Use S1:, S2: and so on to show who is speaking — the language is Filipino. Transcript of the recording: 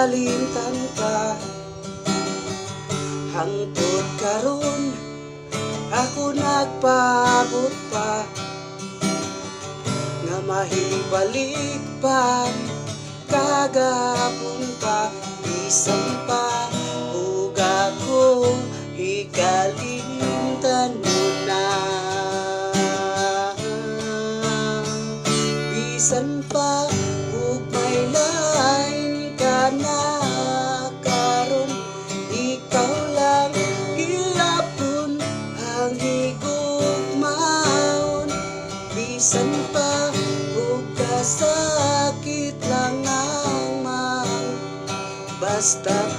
S1: kalimtan ka. Hangtod karon ako nagpaabot pa, nga mahibalik pa kagapon pa. Bisan pa ug ako hikalimtan mo na. Bisan pa ug may lain ka na karon, ikaw lang gilapon ang higugmaon. Bisan pa ug kasakit lang ang man, basta't